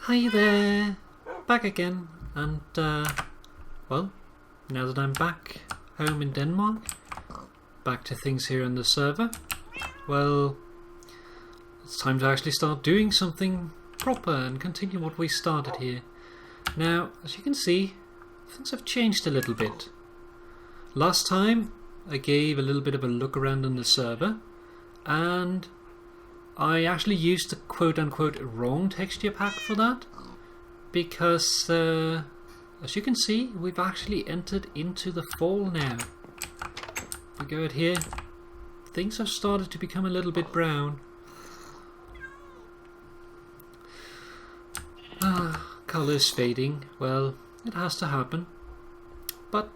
Hi there, back again, and well, now that I'm back home in Denmark, back to things here on the server, well, it's time to actually start doing something proper and continue what we started here. Now, as you can see, things have changed a little bit. Last time I gave a little bit of a look around on the server, and I actually used the quote-unquote wrong texture pack for that, because as you can see, we've actually entered into the fall now. If we go out here, things have started to become a little bit brown. Colours fading, well, it has to happen. But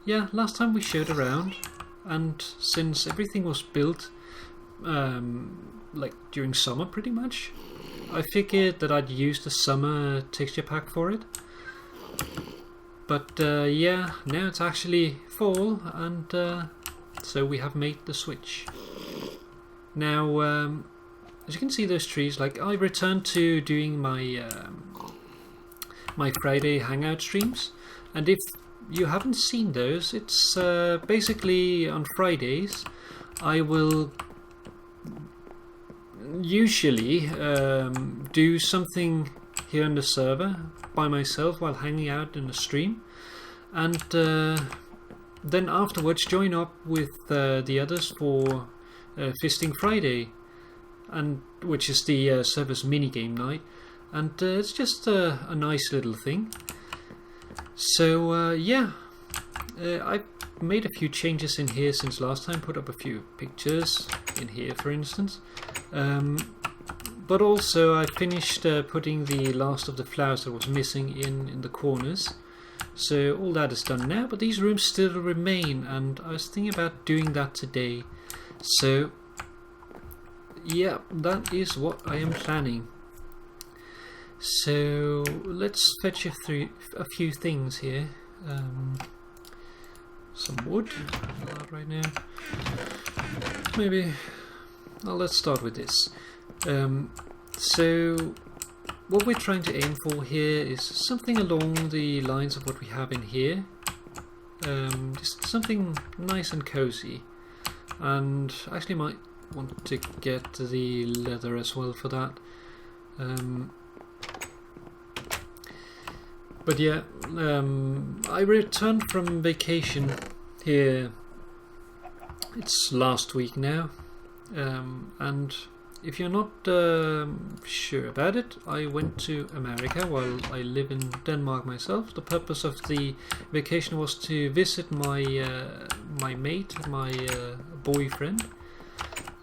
yeah, last time we showed around, and since everything was built like during summer pretty much, I figured that I'd use the summer texture pack for it. But yeah, now it's actually fall, and so we have made the switch. Now as you can see, those trees, like, I returned to doing my my Friday hangout streams, and if you haven't seen those, it's basically on Fridays I will usually do something here on the server by myself while hanging out in the stream, and then afterwards join up with the others for Fisting Friday, and which is the server's minigame night, and it's just a nice little thing. So yeah, I've made a few changes in here since last time, put up a few pictures in here for instance, but also I finished putting the last of the flowers that was missing in the corners, so all that is done now, but these rooms still remain, and I was thinking about doing that today. So yeah, that is what I am planning. So let's fetch through a few things here. Some wood, not right now. Maybe. Well, let's start with this. So what we're trying to aim for here is something along the lines of what we have in here. Just something nice and cozy. And I actually might want to get the leather as well for that. But yeah, I returned from vacation here, it's last week now, and if you're not sure about it, I went to America while I live in Denmark myself. The purpose of the vacation was to visit my my mate, my boyfriend,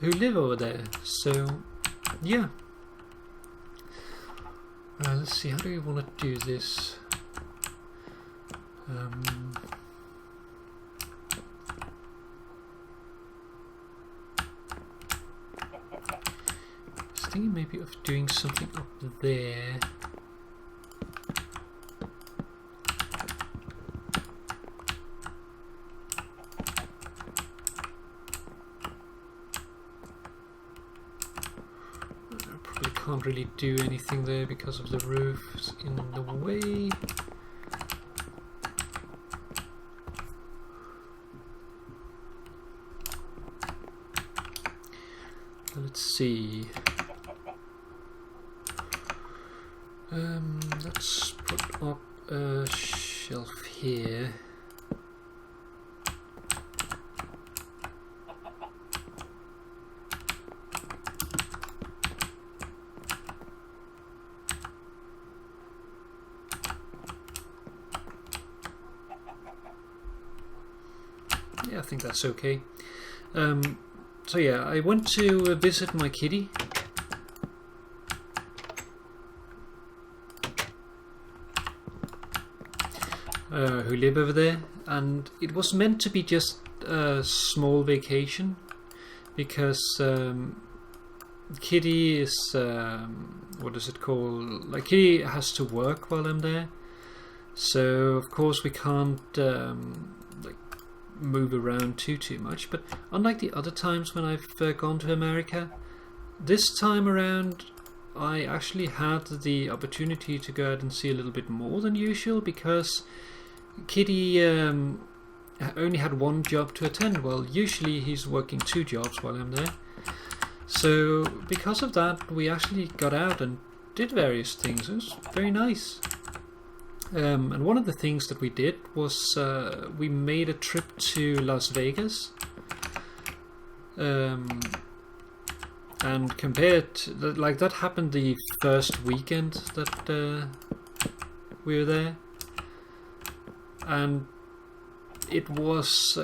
who live over there. So yeah, let's see, how do we want to do this? I was thinking maybe of doing something up there. I probably can't really do anything there because of the roof is in the way. Let's see. Let's put up a shelf here. Yeah, I think that's okay. So yeah, I went to visit my kitty. Who live over there, and it was meant to be just a small vacation, because Kitty is what is it called? Like, Kitty has to work while I'm there, so of course we can't like move around too much. But unlike the other times when I've gone to America, this time around I actually had the opportunity to go out and see a little bit more than usual, because Kitty only had one job to attend. Well, usually he's working 2 jobs while I'm there. So because of that, we actually got out and did various things. It was very nice. And one of the things that we did was we made a trip to Las Vegas. And compared to, like, that happened the first weekend that we were there, and it was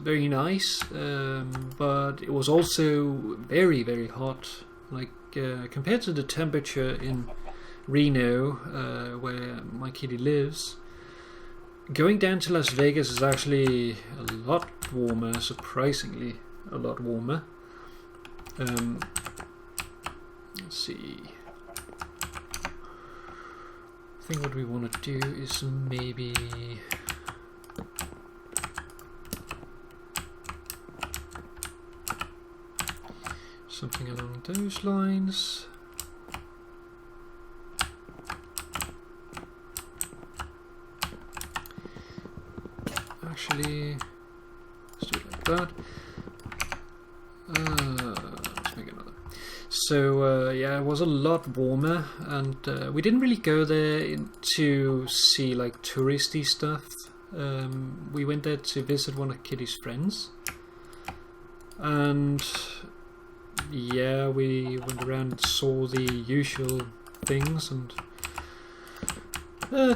very nice, but it was also very, very hot. Like compared to the temperature in Reno, where my kitty lives, going down to Las Vegas is actually a lot warmer, surprisingly a lot warmer. Let's see. I think what we want to do is maybe something along those lines. Actually, let's do it like that. Let's make another. So yeah, it was a lot warmer, and we didn't really go there to see like touristy stuff. We went there to visit one of Kitty's friends, and yeah, we went around and saw the usual things and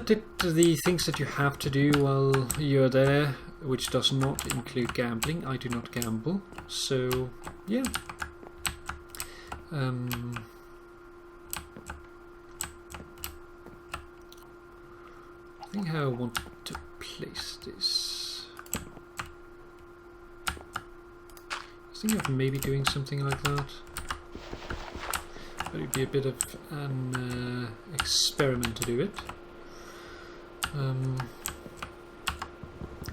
did the things that you have to do while you're there, which does not include gambling. I do not gamble, so yeah. I think how I want to place this. I was thinking of maybe doing something like that, but it'd be a bit of an experiment to do it.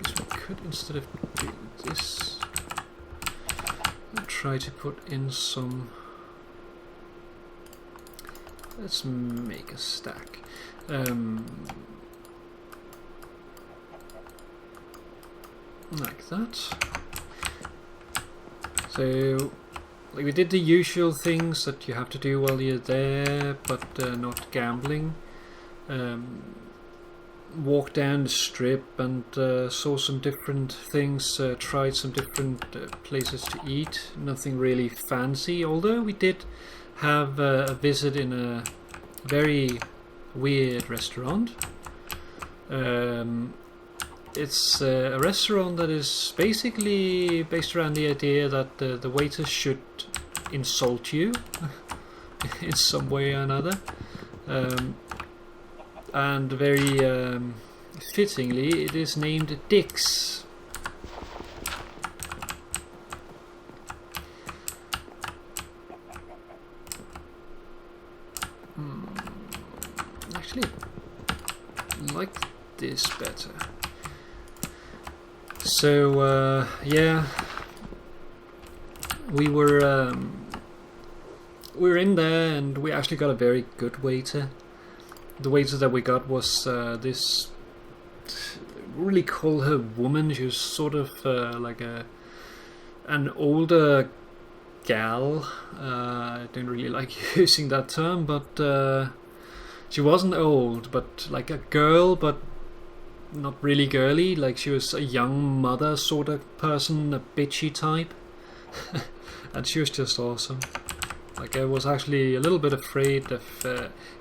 Guess we could, instead of doing this, try to put in some. Let's make a stack. Like that. So, like, we did the usual things that you have to do while you're there, but not gambling. Walked down the strip and saw some different things, tried some different places to eat. Nothing really fancy, although we did have a visit in a very weird restaurant. It's a restaurant that is basically based around the idea that the waiters should insult you in some way or another. And very fittingly, it is named Dick's. Actually, I like this better. So yeah, we were in there, and we actually got a very good waiter. The waiter that we got was this, really call her woman. She was sort of like an older gal. I don't really like using that term, but she wasn't old, but like a girl, but not really girly. Like, she was a young mother sort of person, a bitchy type. And she was just awesome. Like, I was actually a little bit afraid of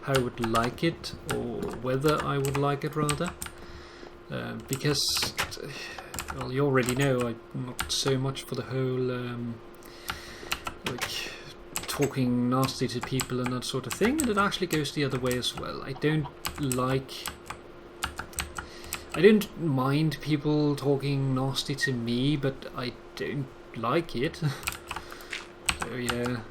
how I would like it, or whether I would like it, rather. Because, well, you already know I'm not so much for the whole, like, talking nasty to people and that sort of thing, and it actually goes the other way as well. I don't mind people talking nasty to me, but I don't like it. So yeah.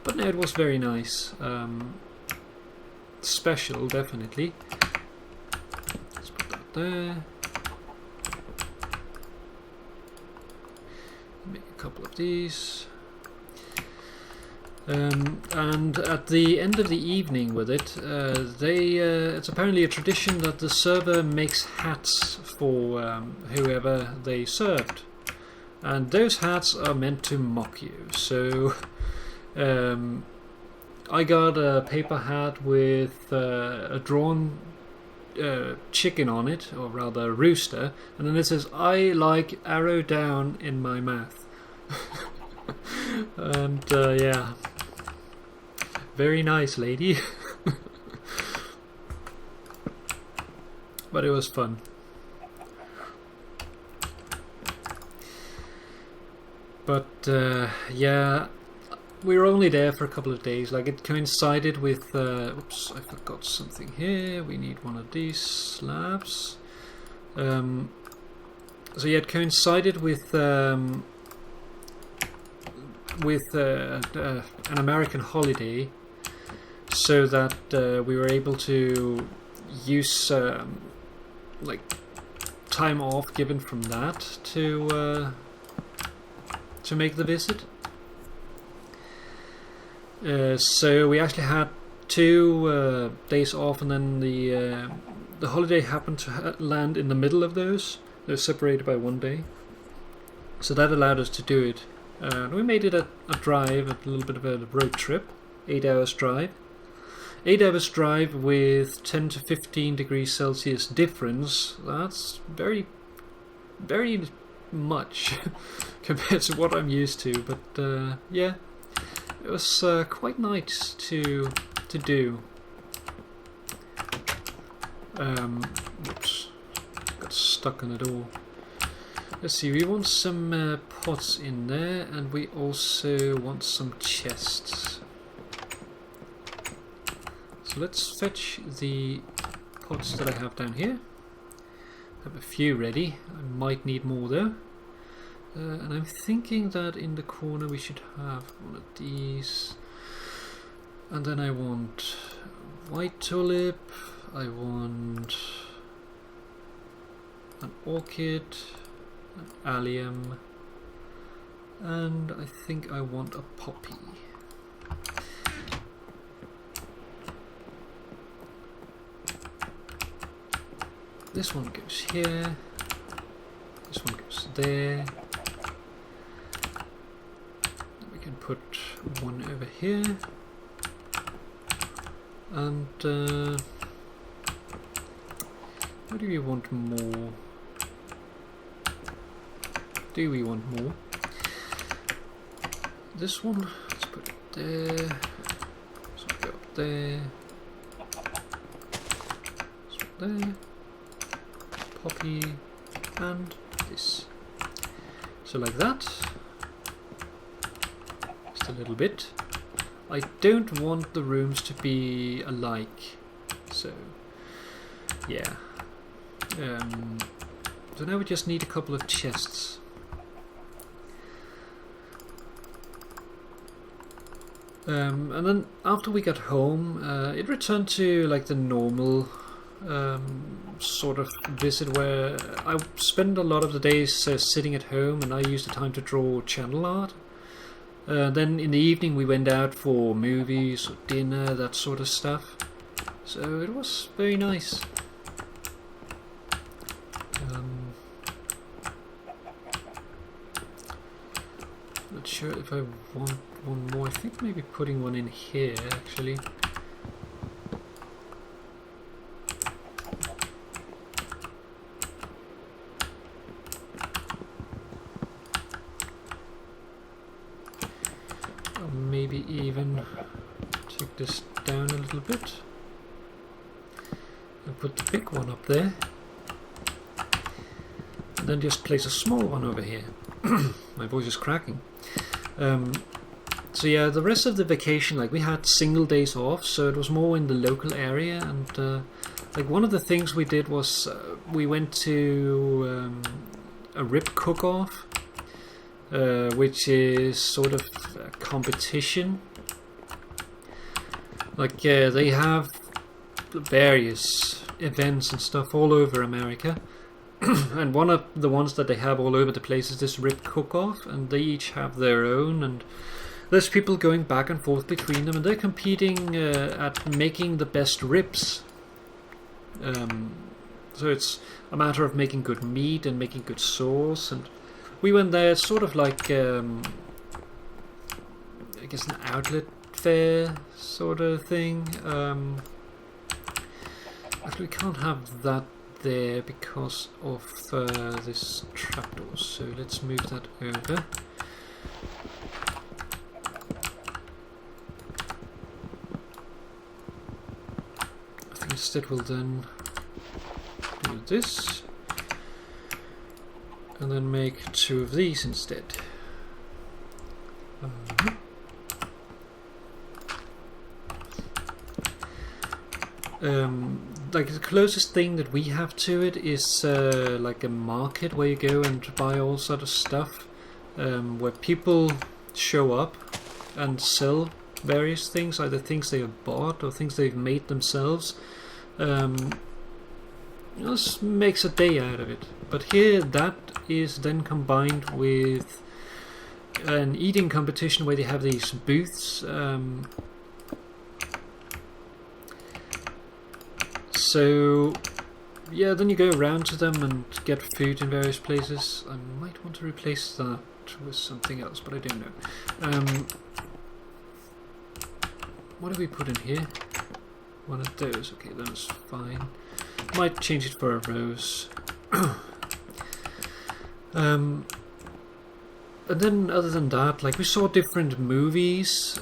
But no, it was very nice. Special, definitely. Let's put that there. Make a couple of these. And at the end of the evening with it, it's apparently a tradition that the server makes hats for whoever they served. And those hats are meant to mock you. So I got a paper hat with a drawn chicken on it, or rather a rooster, and then it says, "I like arrow down in my mouth." And yeah, very nice, lady. But it was fun. But yeah, we were only there for a couple of days. Like, it coincided with oops, I forgot something here. We need one of these slabs. So yeah, it coincided with an American holiday, so that we were able to use like time off given from that to make the visit. So we actually had 2 days off, and then the holiday happened to land in the middle of those. They were separated by 1 day, so that allowed us to do it. We made it a drive, a little bit of a road trip, 8 hours drive. 8 hours drive with 10 to 15 degrees Celsius difference. That's very, very much compared to what I'm used to. But yeah, it was quite nice to do. Oops, got stuck on it all. Let's see, we want some pots in there, and we also want some chests. So let's fetch the pots that I have down here. I have a few ready. I might need more though. And I'm thinking that in the corner we should have one of these. And then I want white tulip. I want an orchid, an allium, and I think I want a poppy. This one goes here, this one goes there. We can put one over here, and what do we want more? Do we want more? This one, let's put it there. This one go up there. This one there. Poppy, and this. So like that. Just a little bit. I don't want the rooms to be alike, so yeah. So now we just need a couple of chests. And then after we got home, it returned to like the normal sort of visit, where I spend a lot of the days sitting at home, and I use the time to draw channel art. Then in the evening we went out for movies or dinner, that sort of stuff. So it was very nice. Not sure if I want one more. I think maybe putting one in here actually. Or maybe even take this down a little bit and put the big one up there. And then just place a small one over here. My voice is cracking. So yeah, the rest of the vacation, like, we had single days off, so it was more in the local area. And like, one of the things we did was we went to a rib cook-off, which is sort of a competition. Like, they have various events and stuff all over America. And one of the ones that they have all over the place is this rib cook-off, and they each have their own. And there's people going back and forth between them, and they're competing at making the best ribs. So it's a matter of making good meat and making good sauce, and we went there sort of like I guess an outlet fair sort of thing. Actually, we can't have that there because of this trapdoor, so let's move that over. I think instead we'll then do this and then make 2 of these instead. Like the closest thing that we have to it is like a market where you go and buy all sort of stuff, where people show up and sell various things, either things they have bought or things they've made themselves. This makes a day out of it. But here that is then combined with an eating competition where they have these booths. So yeah, then you go around to them and get food in various places. I might want to replace that with something else, but I don't know. What do we put in here? One of those. Okay, that's fine. Might change it for a rose. And then other than that, like we saw different movies.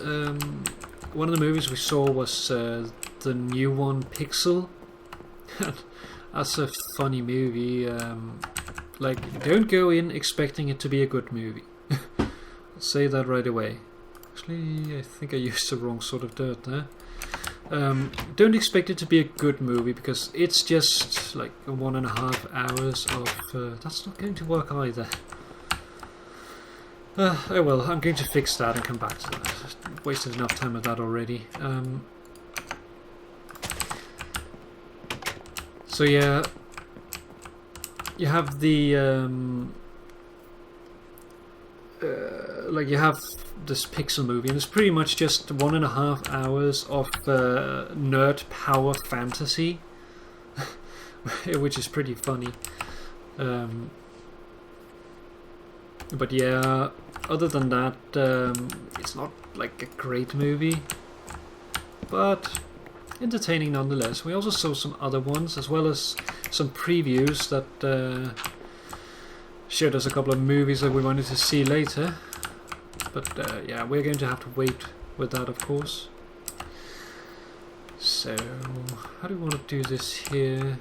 One of the movies we saw was the new one, Pixel. That's a funny movie. Like, don't go in expecting it to be a good movie. I'll say that right away. Actually, I think I used the wrong sort of dirt there. Don't expect it to be a good movie because it's just like 1.5 hours of... that's not going to work either. Oh well, I'm going to fix that and come back to that. I've wasted enough time with that already. So yeah, you have the like you have this Pixel movie, and it's pretty much just 1.5 hours of nerd power fantasy, which is pretty funny. But yeah, other than that, it's not like a great movie, but entertaining nonetheless. We also saw some other ones, as well as some previews that showed us a couple of movies that we wanted to see later. But yeah, we're going to have to wait with that, of course. So, how do we want to do this here?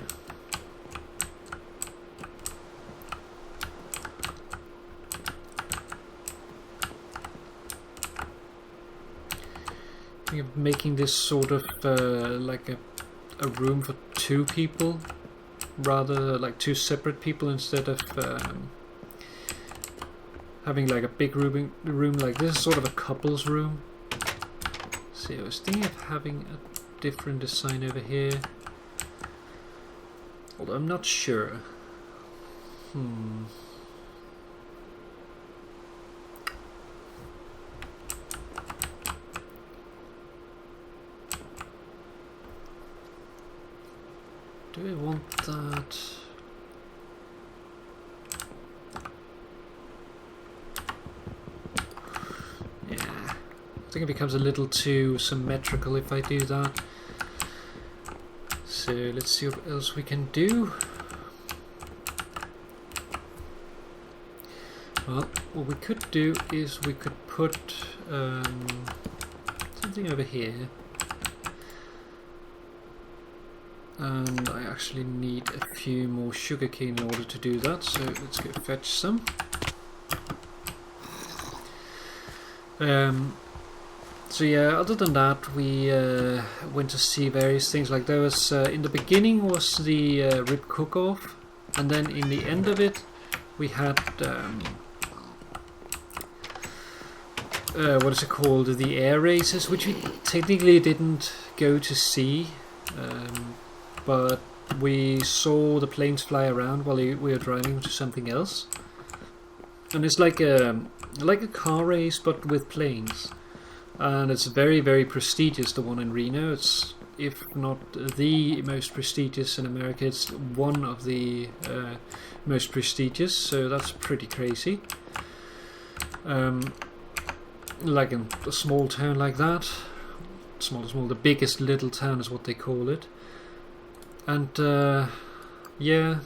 Making this sort of like a room for 2 people, rather like 2 separate people, instead of having like a big room like this, sort of a couple's room. See, I was thinking of having a different design over here, although I'm not sure. Do we want that? Yeah, I think it becomes a little too symmetrical if I do that. So let's see what else we can do. Well, what we could do is we could put something over here. And I actually need a few more sugarcane in order to do that, so let's go fetch some. So yeah, other than that, we went to see various things. Like there was, in the beginning was the rib cook-off, and then in the end of it, we had, what is it called, the air races, which we technically didn't go to see. But we saw the planes fly around while we were driving to something else, and it's like a car race but with planes. and it's very, very prestigious, the one in Reno. It's, if not the most prestigious in America, it's one of the most prestigious, so that's pretty crazy. Like in a small town like that, small, the biggest little town is what they call it. And yeah,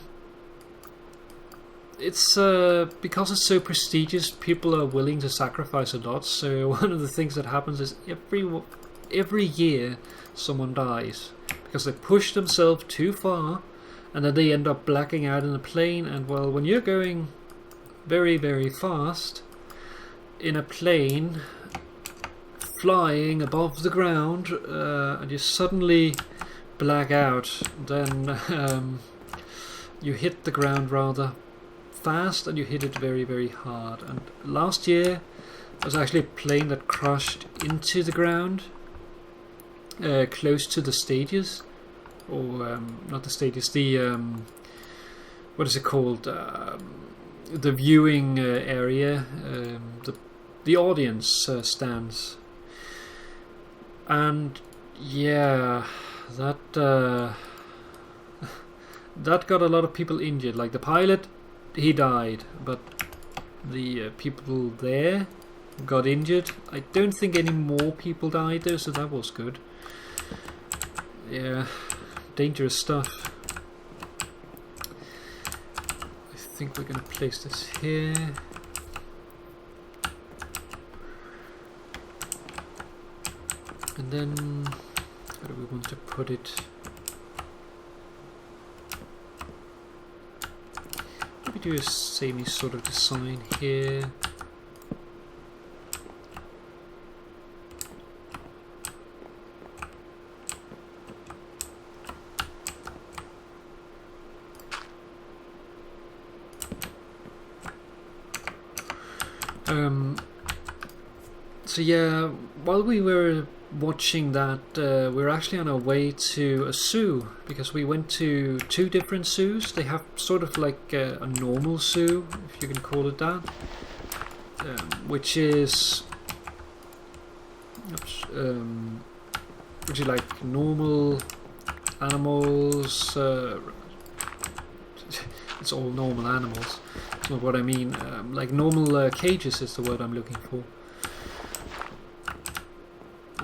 it's because it's so prestigious, people are willing to sacrifice a lot. So one of the things that happens is every year someone dies because they push themselves too far, and then they end up blacking out in a plane. And well, when you're going very, very fast in a plane flying above the ground, and you suddenly black out, then you hit the ground rather fast, and you hit it very, very hard. And last year there was actually a plane that crashed into the ground close to the stages, or not the stages, the what is it called, the viewing area, the audience stands. And yeah, that that got a lot of people injured. Like the pilot, he died, but the people there got injured. I don't think any more people died though, so that was good. Yeah, dangerous stuff. I think we're gonna place this here. And then, how do we want to put it? Maybe do a samey sort of design here. So yeah, while we were watching that, we're actually on our way to a zoo, because we went to 2 different zoos. They have sort of like a normal zoo, if you can call it that, which is like normal animals. It's all normal animals. That's not what I mean. Like normal cages is the word I'm looking for.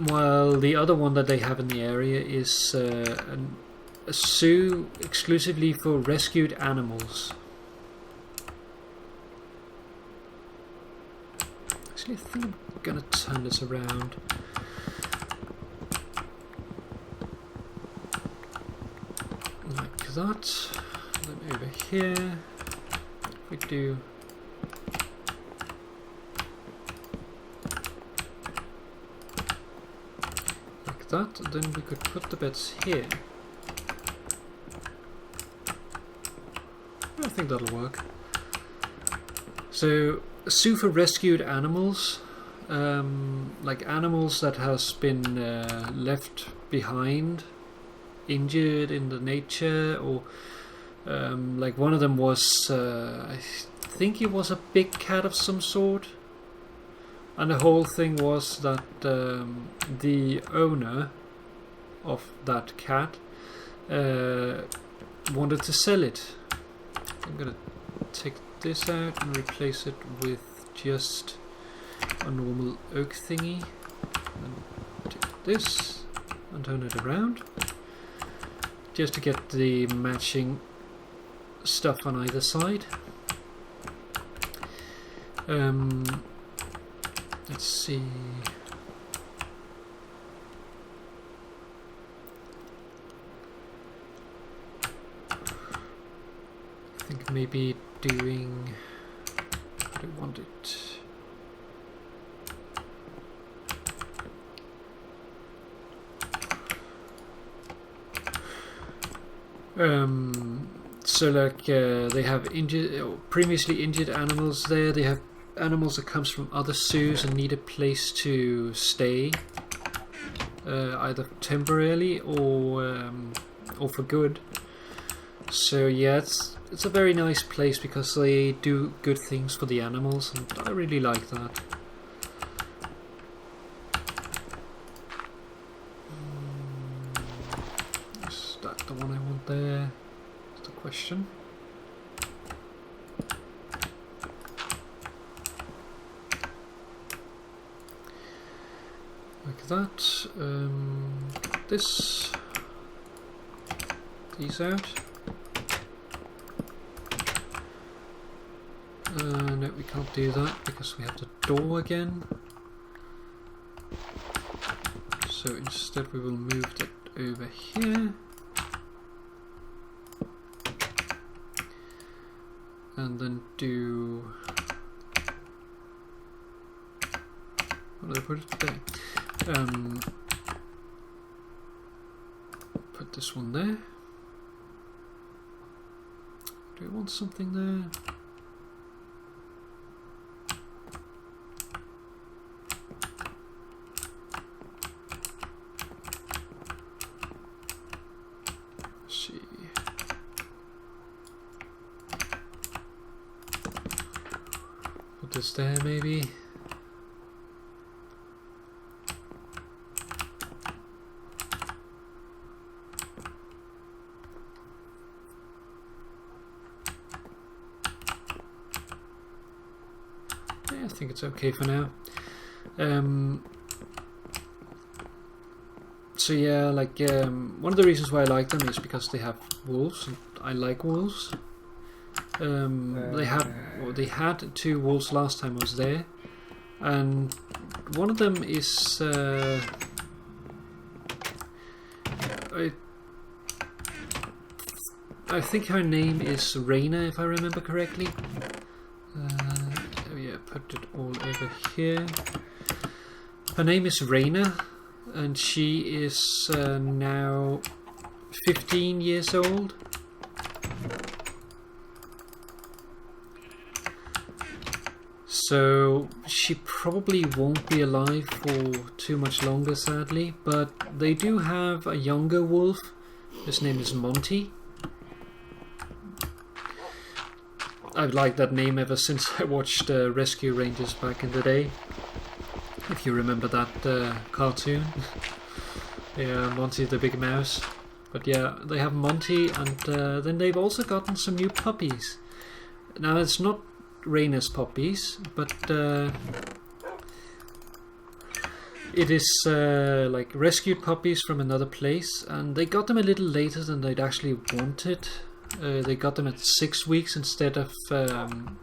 While the other one that they have in the area is a zoo exclusively for rescued animals. Actually, I think I'm gonna turn this around. Like that. Then over here, we do. That, then we could put the beds here. I think that'll work. So, a zoo for rescued animals, like animals that has been left behind, injured in the nature, or like one of them was, I think it was a big cat of some sort. And the whole thing was that the owner of that cat wanted to sell it. I'm gonna take this out and replace it with just a normal oak thingy. And take this and turn it around, just to get the matching stuff on either side. Let's see. I think maybe doing. I don't want it. So like they have previously injured animals there. They have animals that comes from other zoos and need a place to stay, either temporarily or for good. So yeah, it's a very nice place because they do good things for the animals, and I really like that. question. Like that. These out. No, we can't do that because we have the door again. So instead we will move that over here. And then do... What did I put it there? Put this one there. Do we want something there? This there maybe. Yeah, I think it's okay for now. So yeah, like one of the reasons why I like them is because they have wolves, and I like wolves. They had 2 wolves last time I was there, and one of them is I think her name is Raina, if I remember correctly. Oh yeah, put it all over here. Her name is Raina, and she is now 15 years old. So she probably won't be alive for too much longer, sadly, but they do have a younger wolf. His name is Monty. I've liked that name ever since I watched Rescue Rangers back in the day. If you remember that cartoon. Yeah, Monty the Big Mouse. But yeah, they have Monty, and then they've also gotten some new puppies. Now it's not Raina's puppies, but it is like rescued puppies from another place, and they got them a little later than they'd actually wanted. They got them at 6 weeks instead of the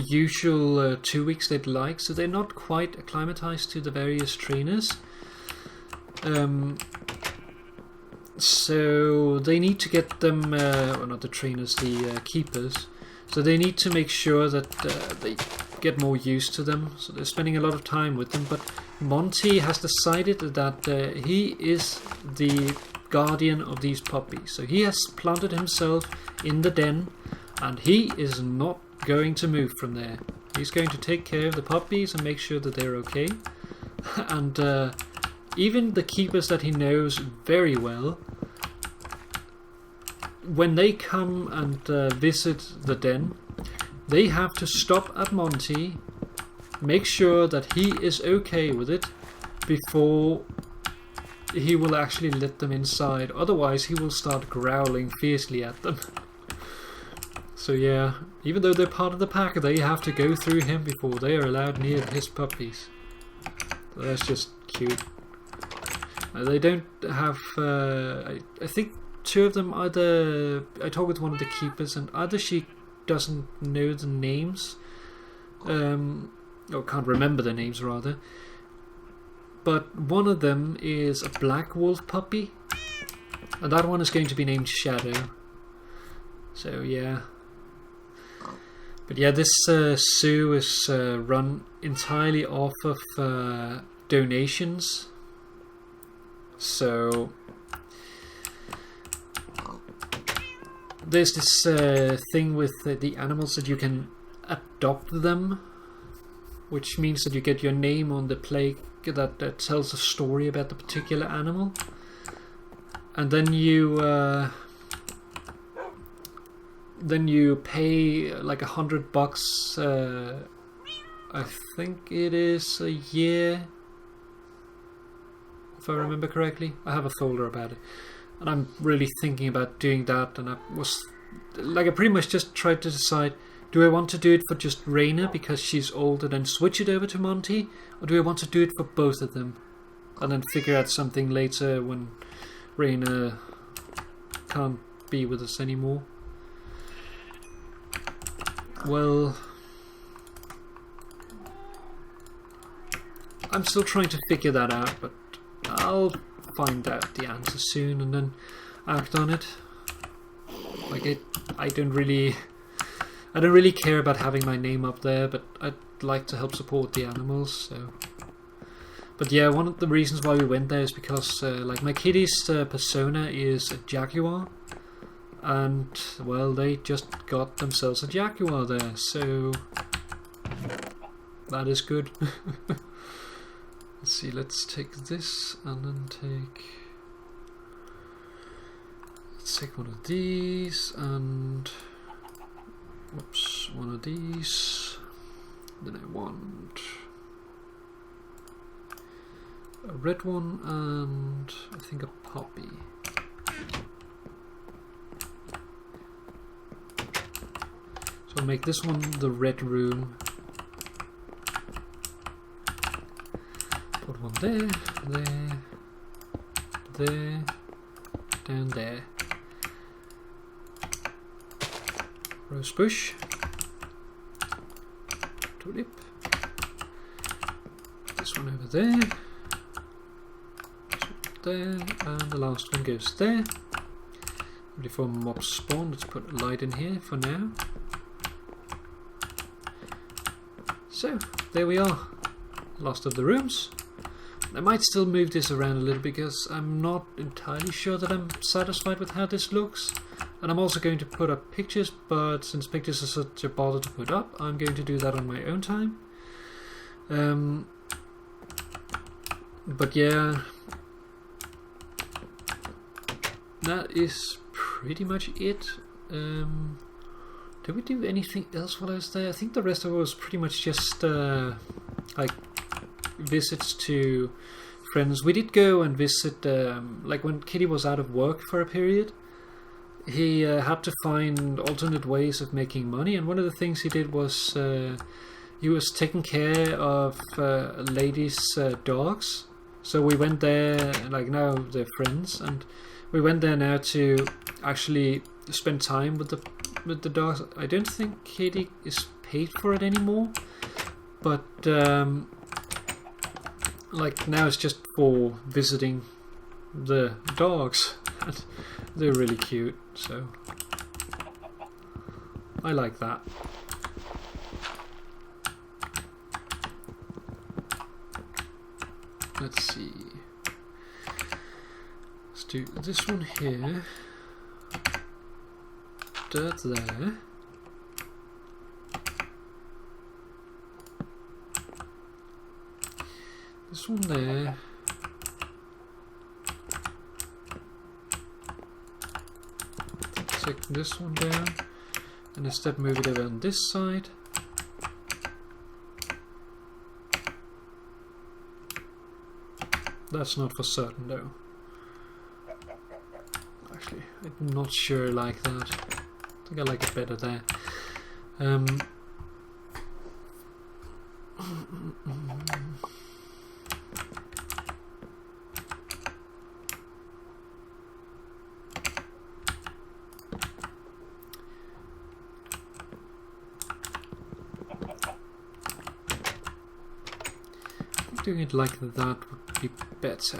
usual 2 weeks they'd like, so they're not quite acclimatized to the various trainers. So they need to get them, well, not the trainers, the keepers. So they need to make sure that they get more used to them. So they're spending a lot of time with them. But Monty has decided that he is the guardian of these puppies. So he has planted himself in the den, and he is not going to move from there. He's going to take care of the puppies and make sure that they're okay. And even the keepers that he knows very well, when they come and visit the den, they have to stop at Monty, make sure that he is okay with it before he will actually let them inside. Otherwise he will start growling fiercely at them. So yeah, even though they're part of the pack, they have to go through him before they are allowed near his puppies. So that's just cute. They don't have... I think 2 of them, either... I talked with one of the keepers, and either she doesn't know the names, or can't remember the names rather, but one of them is a black wolf puppy, and that one is going to be named Shadow. So yeah. But yeah, this zoo is run entirely off of donations. So there's this thing with the animals that you can adopt them, which means that you get your name on the plaque that tells a story about the particular animal, and then you pay like $100. I think it is a year, if I remember correctly. I have a folder about it. and I'm really thinking about doing that. And I pretty much just tried to decide: do I want to do it for just Raina because she's older, then switch it over to Monty, or do I want to do it for both of them, and then figure out something later when Raina can't be with us anymore? Well, I'm still trying to figure that out, but I'll find out the answer soon and then act on it. Like I don't really care about having my name up there, but I'd like to help support the animals. So, but yeah, one of the reasons why we went there is because like my kitty's persona is a jaguar, and well, they just got themselves a jaguar there, so that is good. Let's see, let's take this and then let's take one of these and whoops, one of these. Then I want a red one and I think a poppy. So I'll make this one the red room. Put one there, down there. Rose bush, tulip. This one over there, and the last one goes there. Before mobs spawn, let's put a light in here for now. So there we are, last of the rooms. I might still move this around a little because I'm not entirely sure that I'm satisfied with how this looks. And I'm also going to put up pictures, but since pictures are such a bother to put up, I'm going to do that on my own time. But yeah, that is pretty much it. Did we do anything else while I was there? I think the rest of it was pretty much just like visits to friends. We did go and visit, like when Kitty was out of work for a period, he had to find alternate ways of making money, and one of the things he did was he was taking care of a lady's dogs. So we went there, like now they're friends, and we went there now to actually spend time with the dogs. I don't think Kitty is paid for it anymore, but like now it's just for visiting the dogs. They're really cute, so I like that. Let's see. Let's do this one here. That there. This one there. Take this one down and instead move it over on this side. That's not for certain though. Actually, I'm not sure I like that. I think I like it better there. Doing it like that would be better.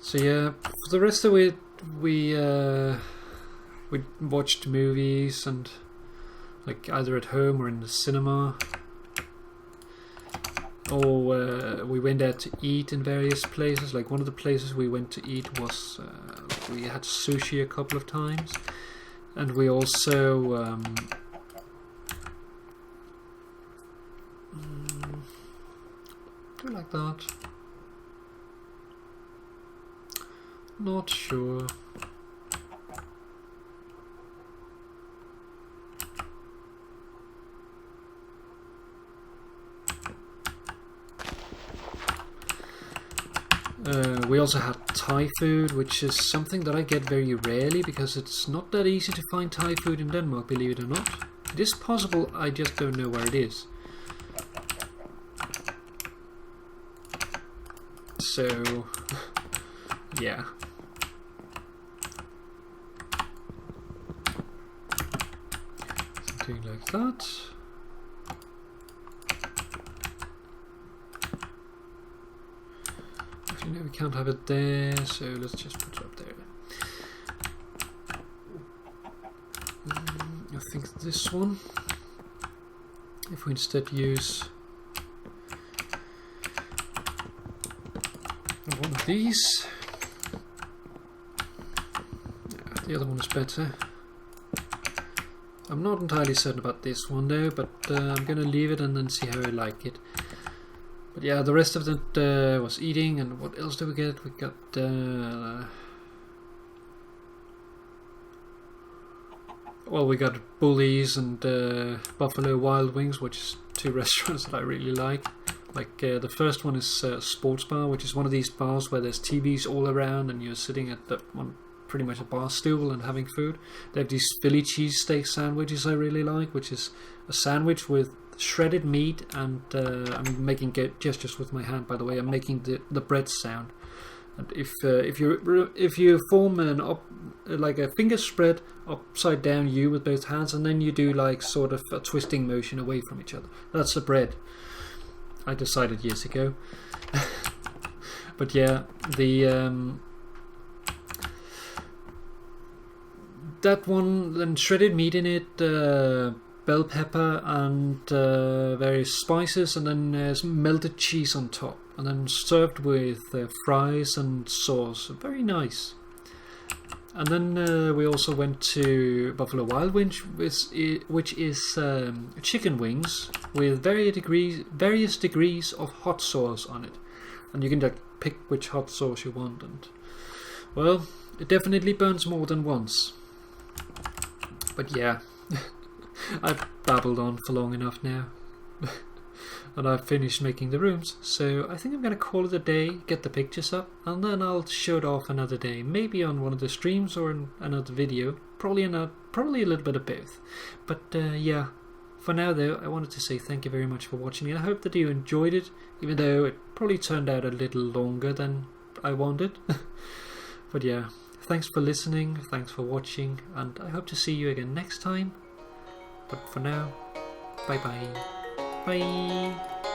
So yeah, for the rest of it, we watched movies and like either at home or in the cinema, or we went out to eat in various places. Like one of the places we went to eat was we had sushi a couple of times, and we also do like that. Not sure. We also had Thai food, which is something that I get very rarely because it's not that easy to find Thai food in Denmark, believe it or not. It is possible, I just don't know where it is. So, yeah. Something like that. Actually, no, we can't have it there, so let's just put it up there. I think this one. If we instead use one of these, yeah, the other one is better. I'm not entirely certain about this one though, but I'm gonna leave it and then see how I like it. But yeah, the rest of it was eating, and what else did we get? We got well, we got Bullies and Buffalo Wild Wings, which is two restaurants that I really like. Like the first one is Sports Bar, which is one of these bars where there's TVs all around and you're sitting at pretty much a bar stool and having food. They have these Philly cheesesteak sandwiches I really like, which is a sandwich with shredded meat, and I'm making gestures with my hand, by the way. I'm making the bread sound. And if you form like a finger spread upside down U with both hands, and then you do like sort of a twisting motion away from each other, that's the bread. I decided years ago. But yeah, the that one, then shredded meat in it, bell pepper and various spices, and then some melted cheese on top, and then served with fries and sauce. Very nice. And then we also went to Buffalo Wild Wings, which is chicken wings with various degrees of hot sauce on it, and you can like pick which hot sauce you want. And well, it definitely burns more than once. But yeah, I've babbled on for long enough now. And I've finished making the rooms, so I think I'm going to call it a day, get the pictures up, and then I'll show it off another day, maybe on one of the streams or in another video, probably a little bit of both. But yeah, for now though, I wanted to say thank you very much for watching, and I hope that you enjoyed it, even though it probably turned out a little longer than I wanted. But yeah, thanks for listening, thanks for watching, and I hope to see you again next time. But for now, bye bye. Bye.